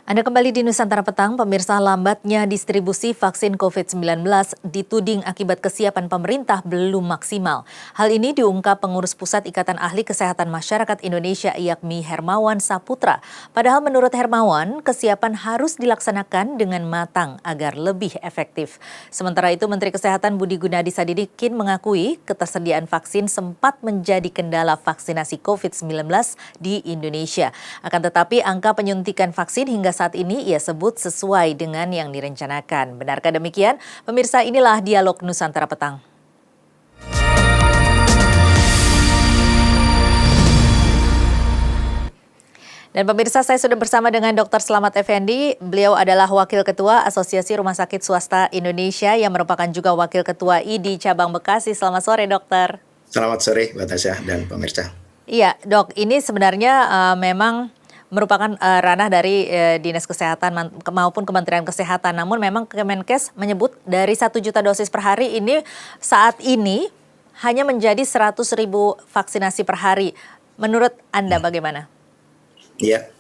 Anda kembali di Nusantara Petang, pemirsa. Lambatnya distribusi vaksin COVID-19 dituding akibat kesiapan pemerintah belum maksimal. Hal ini diungkap pengurus Pusat Ikatan Ahli Kesehatan Masyarakat Indonesia yakni Hermawan Saputra. Padahal menurut Hermawan, kesiapan harus dilaksanakan dengan matang agar lebih efektif. Sementara itu Menteri Kesehatan Budi Gunadi Sadikin mengakui ketersediaan vaksin sempat menjadi kendala vaksinasi COVID-19 di Indonesia. Akan tetapi angka penyuntikan vaksin hingga saat ini ia sebut sesuai dengan yang direncanakan. Benarkah demikian? Pemirsa, inilah Dialog Nusantara Petang. Dan pemirsa, saya sudah bersama dengan Dr. Slamet Effendi. Beliau adalah Wakil Ketua Asosiasi Rumah Sakit Swasta Indonesia yang merupakan juga Wakil Ketua ID Cabang Bekasi. Selamat sore, Dokter. Selamat sore, Mbak Tasya dan pemirsa. Iya, Dok, ini sebenarnya memang merupakan ranah dari Dinas Kesehatan maupun Kementerian Kesehatan. Namun memang Kemenkes menyebut dari 1 juta dosis per hari ini saat ini hanya menjadi 100.000 vaksinasi per hari. Menurut Anda bagaimana? Ya,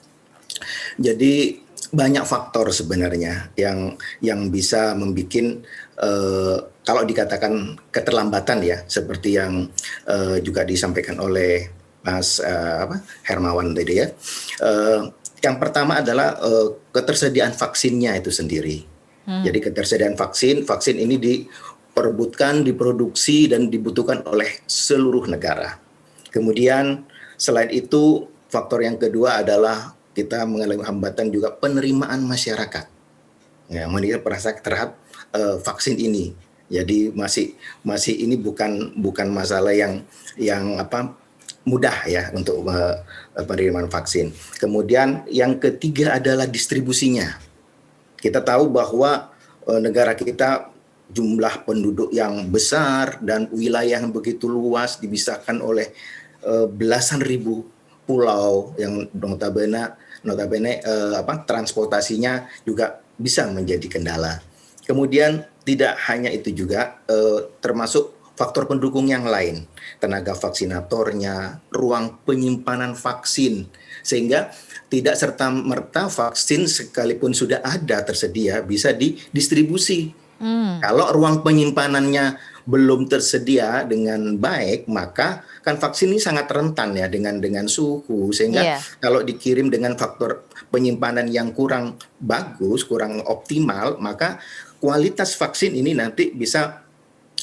jadi banyak faktor sebenarnya yang bisa membuat kalau dikatakan keterlambatan ya, seperti yang juga disampaikan oleh Mas Hermawan tadi ya. Yang pertama adalah ketersediaan vaksinnya itu sendiri. Jadi ketersediaan vaksin ini diperebutkan, diproduksi dan dibutuhkan oleh seluruh negara. Kemudian selain itu faktor yang kedua adalah kita mengalami hambatan juga penerimaan masyarakat. Ya, masyarakat terhadap vaksin ini. Jadi masih ini bukan masalah yang mudah ya untuk penerimaan vaksin. Kemudian yang ketiga adalah distribusinya. Kita tahu bahwa negara kita jumlah penduduk yang besar dan wilayah yang begitu luas dibisahkan oleh belasan ribu pulau yang notabene transportasinya juga bisa menjadi kendala. Kemudian tidak hanya itu juga termasuk faktor pendukung yang lain, tenaga vaksinatornya, ruang penyimpanan vaksin, sehingga tidak serta-merta vaksin sekalipun sudah ada tersedia bisa didistribusi. Kalau ruang penyimpanannya belum tersedia dengan baik, maka kan vaksin ini sangat rentan ya dengan suhu, sehingga kalau dikirim dengan faktor penyimpanan yang kurang bagus, kurang optimal, maka kualitas vaksin ini nanti bisa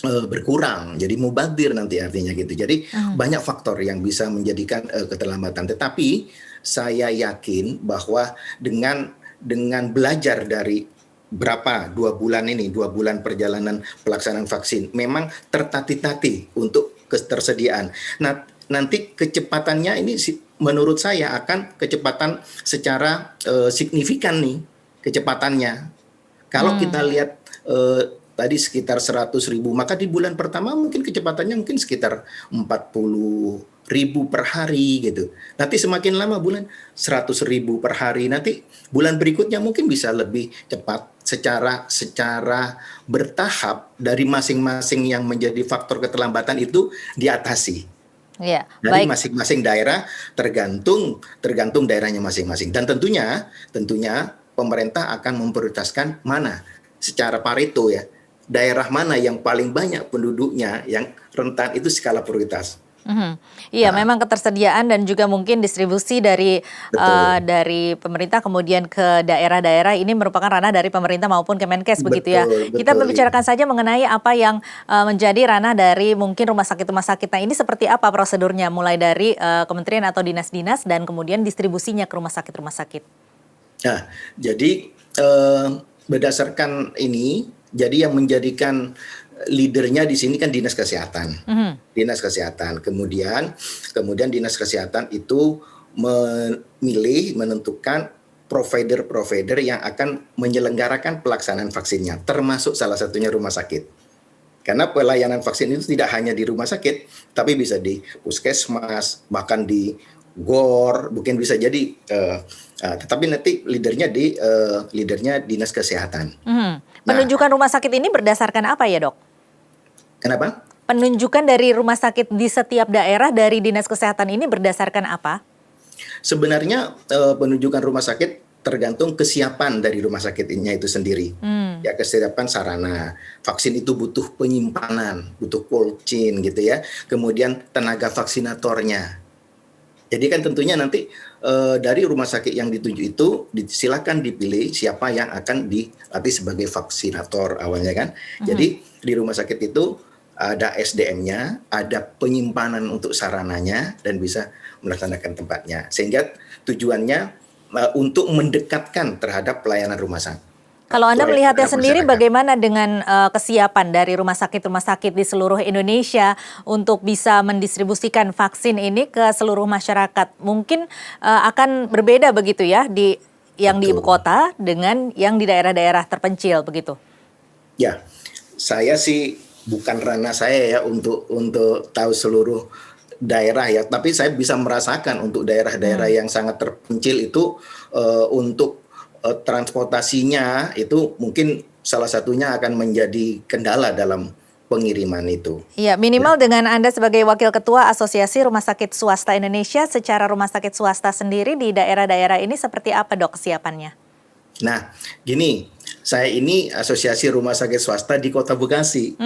berkurang, jadi mubazir nanti artinya gitu. Jadi banyak faktor yang bisa menjadikan keterlambatan. Tetapi saya yakin bahwa dengan belajar dari 2 bulan perjalanan pelaksanaan vaksin, memang tertatih-tatih untuk ketersediaan. Nah, nanti kecepatannya ini menurut saya akan kecepatan secara signifikan nih kecepatannya. Kalau kita lihat tadi sekitar 100.000, maka di bulan pertama mungkin kecepatannya mungkin sekitar 40.000 per hari gitu. Nanti semakin lama bulan 100.000 per hari. Nanti bulan berikutnya mungkin bisa lebih cepat secara bertahap dari masing-masing yang menjadi faktor keterlambatan itu diatasi. Ya, dari baik. masing-masing daerah tergantung daerahnya masing-masing. Dan tentunya pemerintah akan memprioritaskan mana secara Pareto ya. Daerah mana yang paling banyak penduduknya yang rentan itu skala prioritas. Iya, memang ketersediaan dan juga mungkin distribusi dari pemerintah kemudian ke daerah-daerah ini merupakan ranah dari pemerintah maupun Kemenkes begitu ya. Kita membicarakan saja mengenai apa yang menjadi ranah dari mungkin rumah sakit. Nah, ini seperti apa prosedurnya mulai dari kementerian atau dinas-dinas dan kemudian distribusinya ke rumah sakit. Nah, jadi berdasarkan ini, jadi yang menjadikan leadernya di sini kan Dinas Kesehatan. Dinas Kesehatan. Kemudian Dinas Kesehatan itu menentukan provider yang akan menyelenggarakan pelaksanaan vaksinnya, termasuk salah satunya rumah sakit. Karena pelayanan vaksin itu tidak hanya di rumah sakit, tapi bisa di puskesmas, bahkan di GOR, mungkin bisa jadi. Tetapi nanti leadernya Dinas Kesehatan. Penunjukan rumah sakit ini berdasarkan apa ya, Dok? Kenapa? Penunjukan dari rumah sakit di setiap daerah dari Dinas Kesehatan ini berdasarkan apa? Sebenarnya penunjukan rumah sakit tergantung kesiapan dari rumah sakitnya itu sendiri. Ya, kesiapan sarana. Vaksin itu butuh penyimpanan, butuh cold chain gitu ya. Kemudian tenaga vaksinatornya. Jadi kan tentunya nanti dari rumah sakit yang ditunjuk itu silakan dipilih siapa yang akan dilatih sebagai vaksinator awalnya kan. Jadi di rumah sakit itu ada SDM-nya, ada penyimpanan untuk sarananya dan bisa melaksanakan tempatnya. Sehingga tujuannya untuk mendekatkan terhadap pelayanan rumah sakit. Kalau Anda melihatnya terhadap sendiri masyarakat. bagaimana dengan kesiapan dari rumah sakit di seluruh Indonesia untuk bisa mendistribusikan vaksin ini ke seluruh masyarakat? Mungkin akan berbeda begitu ya di ibu Betul. kota dengan yang di daerah-daerah terpencil begitu. Ya, saya sih bukan ranah saya ya untuk tahu seluruh daerah ya, tapi saya bisa merasakan untuk daerah-daerah yang sangat terpencil itu untuk transportasinya itu mungkin salah satunya akan menjadi kendala dalam pengiriman itu. Iya, minimal dengan Anda sebagai Wakil Ketua Asosiasi Rumah Sakit Swasta Indonesia, secara rumah sakit swasta sendiri di daerah-daerah ini seperti apa dok kesiapannya? Nah, gini, saya ini asosiasi rumah sakit swasta di Kota Bekasi.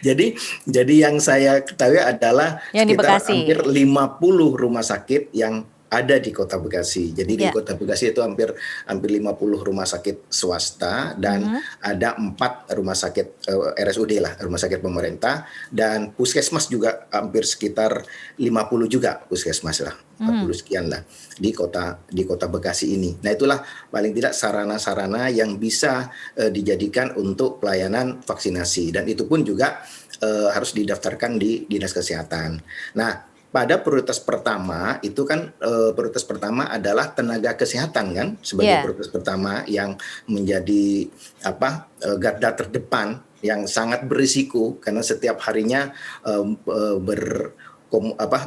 Jadi yang saya ketahui adalah Yang di sekitar Bekasi. hampir 50 rumah sakit yang ada di Kota Bekasi. Jadi di Ya. Kota Bekasi itu hampir 50 rumah sakit swasta dan ada 4 rumah sakit RSUD lah, rumah sakit pemerintah, dan puskesmas juga hampir sekitar 50 juga puskesmas lah. 40 sekian lah di kota Bekasi ini. Nah, itulah paling tidak sarana-sarana yang bisa dijadikan untuk pelayanan vaksinasi, dan itu pun juga harus didaftarkan di Dinas Kesehatan. Nah, pada prioritas pertama itu kan prioritas pertama adalah tenaga kesehatan kan sebagai prioritas pertama yang menjadi garda terdepan yang sangat berisiko karena setiap harinya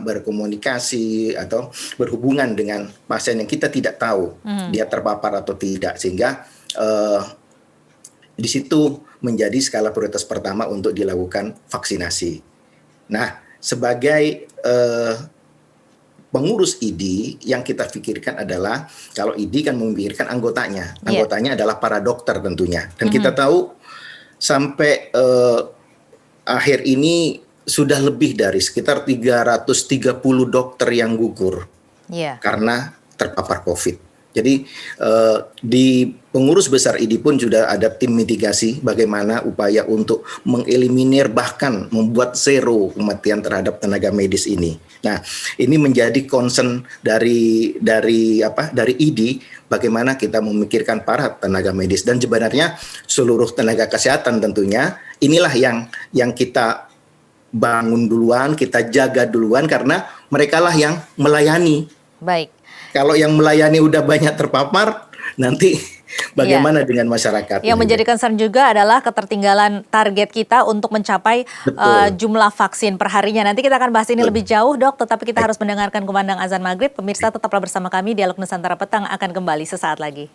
berkomunikasi atau berhubungan dengan pasien yang kita tidak tahu dia terpapar atau tidak, sehingga di situ menjadi skala prioritas pertama untuk dilakukan vaksinasi. Nah, sebagai pengurus ID yang kita pikirkan adalah kalau ID kan memikirkan anggotanya adalah para dokter tentunya, dan kita tahu sampai akhir ini sudah lebih dari sekitar 330 dokter yang gugur karena terpapar COVID. Jadi di pengurus besar ID pun sudah ada tim mitigasi bagaimana upaya untuk mengeliminir bahkan membuat zero kematian terhadap tenaga medis ini. Nah, ini menjadi concern dari ID bagaimana kita memikirkan para tenaga medis, dan sebenarnya seluruh tenaga kesehatan tentunya inilah yang kita bangun duluan, kita jaga duluan karena merekalah yang melayani. Baik. Kalau yang melayani udah banyak terpapar, nanti bagaimana dengan masyarakat? Yang menjadi concern juga adalah ketertinggalan target kita untuk mencapai jumlah vaksin perharinya. Nanti kita akan bahas ini lebih jauh, Dok, tetapi kita harus mendengarkan kumandang azan maghrib. Pemirsa tetaplah bersama kami, Dialog Nusantara Petang akan kembali sesaat lagi.